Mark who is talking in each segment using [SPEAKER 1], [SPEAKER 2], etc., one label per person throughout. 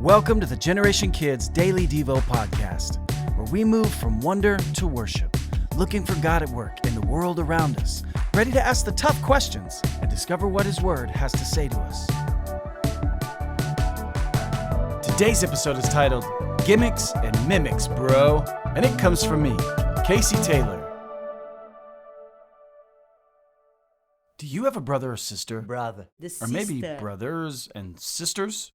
[SPEAKER 1] Welcome to the Generation Kids Daily Devo podcast, where we move from wonder to worship, looking for God at work in the world around us, ready to ask the tough questions and discover what His Word has to say to us. Today's episode is titled, Gimmicks and Mimics, Bro, and it comes from me, Casey Taylor. Do you have a brother or sister?
[SPEAKER 2] Brother.
[SPEAKER 1] Or maybe brothers and sisters?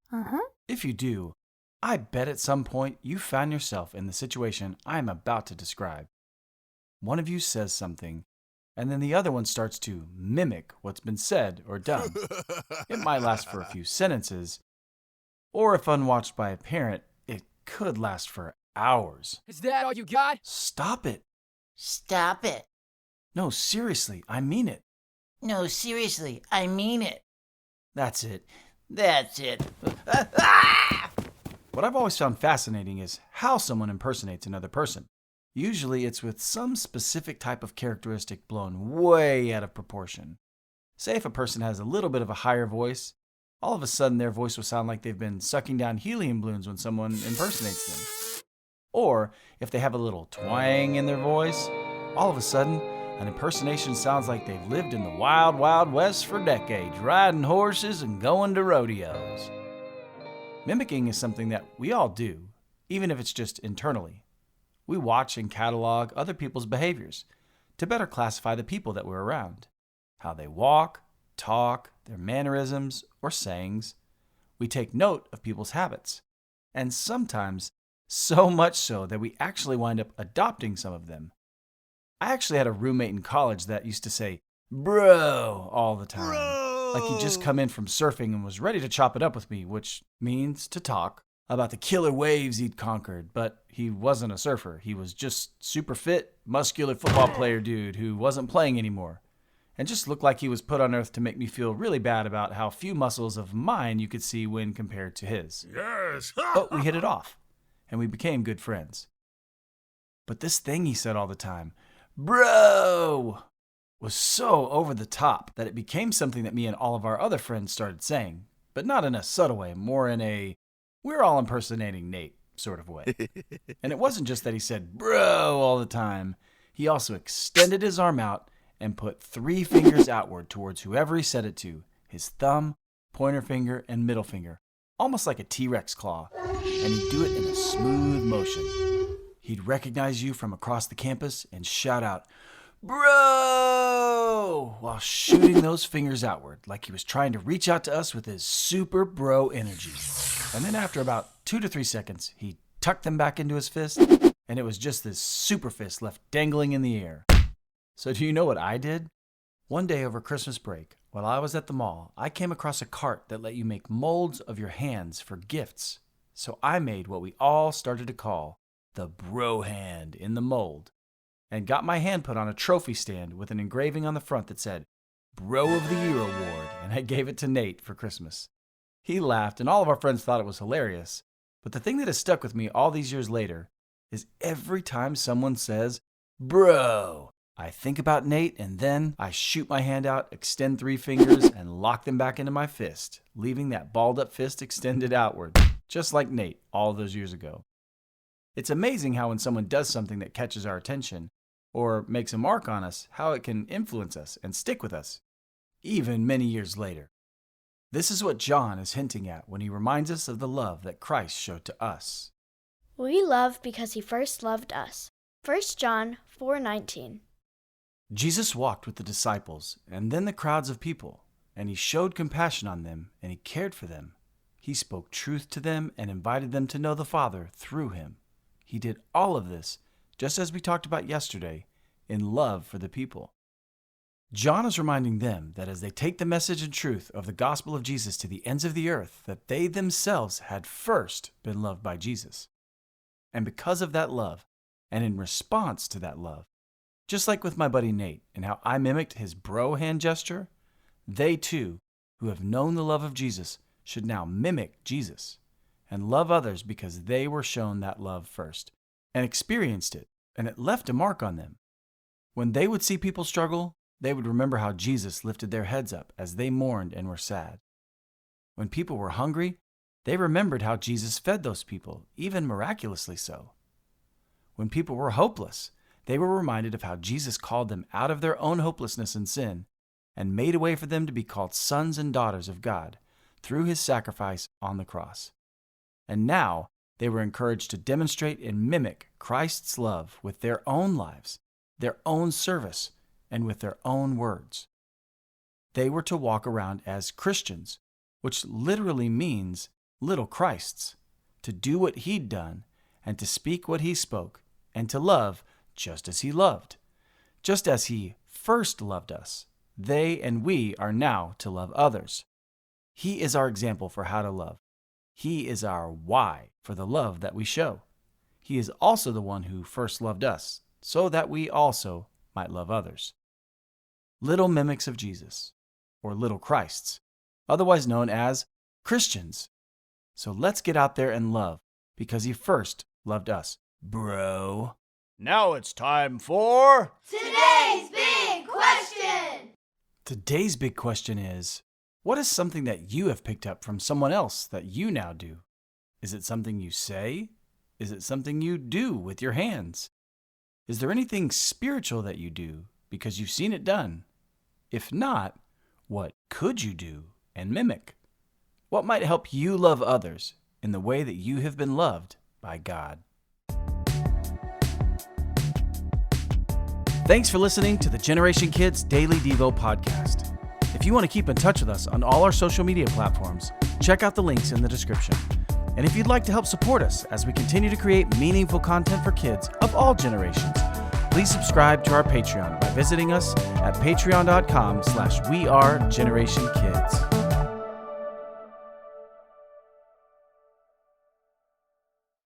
[SPEAKER 1] If you do, I bet at some point you found yourself in the situation I am about to describe. One of you says something, and then the other one starts to mimic what's been said or done. It might last for a few sentences, or if unwatched by a parent, it could last for hours.
[SPEAKER 3] Is that all you got?
[SPEAKER 1] Stop it.
[SPEAKER 2] Stop it.
[SPEAKER 1] No, seriously, I mean it.
[SPEAKER 2] No, seriously, I mean it.
[SPEAKER 1] That's it.
[SPEAKER 2] That's it.
[SPEAKER 1] What I've always found fascinating is how someone impersonates another person. Usually it's with some specific type of characteristic blown way out of proportion. Say if a person has a little bit of a higher voice, all of a sudden their voice will sound like they've been sucking down helium balloons when someone impersonates them. Or if they have a little twang in their voice, all of a sudden an impersonation sounds like they've lived in the wild, wild west for decades, riding horses and going to rodeos. Mimicking is something that we all do, even if it's just internally. We watch and catalog other people's behaviors to better classify the people that we're around. How they walk, talk, their mannerisms, or sayings. We take note of people's habits. And sometimes, so much so that we actually wind up adopting some of them. I actually had a roommate in college that used to say, bro, all the time.
[SPEAKER 2] Bro!
[SPEAKER 1] Like he'd just come in from surfing and was ready to chop it up with me, which means to talk about the killer waves he'd conquered. But he wasn't a surfer. He was just super fit, muscular football player dude who wasn't playing anymore. And just looked like he was put on earth to make me feel really bad about how few muscles of mine you could see when compared to his.
[SPEAKER 4] Yes!
[SPEAKER 1] But we hit it off, and we became good friends. But this thing he said all the time, bro, was so over the top that it became something that me and all of our other friends started saying, but not in a subtle way, more in a, we're all impersonating Nate sort of way. And it wasn't just that he said bro all the time. He also extended his arm out and put 3 fingers outward towards whoever he said it to, his thumb, pointer finger, and middle finger, almost like a T-Rex claw, and he'd do it in a smooth motion. He'd recognize you from across the campus and shout out, bro, while shooting those fingers outward like he was trying to reach out to us with his super bro energy. And then after about 2 to 3 seconds, he tucked them back into his fist, and it was just this super fist left dangling in the air. So do you know what I did? One day over Christmas break, while I was at the mall, I came across a cart that let you make molds of your hands for gifts. So I made what we all started to call the bro hand in the mold, and got my hand put on a trophy stand with an engraving on the front that said, Bro of the Year Award, and I gave it to Nate for Christmas. He laughed, and all of our friends thought it was hilarious, but the thing that has stuck with me all these years later is every time someone says, bro, I think about Nate, and then I shoot my hand out, extend 3 fingers, and lock them back into my fist, leaving that balled-up fist extended outward, just like Nate all those years ago. It's amazing how when someone does something that catches our attention or makes a mark on us, how it can influence us and stick with us, even many years later. This is what John is hinting at when he reminds us of the love that Christ showed to us.
[SPEAKER 5] We love because he first loved us. 1 John 4:19.
[SPEAKER 1] Jesus walked with the disciples and then the crowds of people, and he showed compassion on them and he cared for them. He spoke truth to them and invited them to know the Father through him. He did all of this, just as we talked about yesterday, in love for the people. John is reminding them that as they take the message and truth of the gospel of Jesus to the ends of the earth, that they themselves had first been loved by Jesus. And because of that love, and in response to that love, just like with my buddy Nate and how I mimicked his bro hand gesture, they too, who have known the love of Jesus, should now mimic Jesus and love others because they were shown that love first and experienced it, and it left a mark on them. When they would see people struggle, they would remember how Jesus lifted their heads up as they mourned and were sad. When people were hungry, They remembered how Jesus fed those people, even miraculously so. When people were hopeless, they were reminded of how Jesus called them out of their own hopelessness and sin and made a way for them to be called sons and daughters of God through his sacrifice on the cross. And now they were encouraged to demonstrate and mimic Christ's love with their own lives, their own service, and with their own words. They were to walk around as Christians, which literally means little Christs, to do what he'd done and to speak what he spoke and to love just as he loved. Just as he first loved us, they and we are now to love others. He is our example for how to love. He is our why for the love that we show. He is also the one who first loved us, so that we also might love others. Little mimics of Jesus, or little Christs, otherwise known as Christians. So let's get out there and love, because he first loved us, bro. Now it's time for
[SPEAKER 5] Today's big question!
[SPEAKER 1] Today's big question is, what is something that you have picked up from someone else that you now do? Is it something you say? Is it something you do with your hands? Is there anything spiritual that you do because you've seen it done? If not, what could you do and mimic? What might help you love others in the way that you have been loved by God? Thanks for listening to the Generation Kids Daily Devo podcast. If you want to keep in touch with us on all our social media platforms, check out the links in the description. And if you'd like to help support us as we continue to create meaningful content for kids of all generations, please subscribe to our Patreon by visiting us at patreon.com/wearegenerationkids.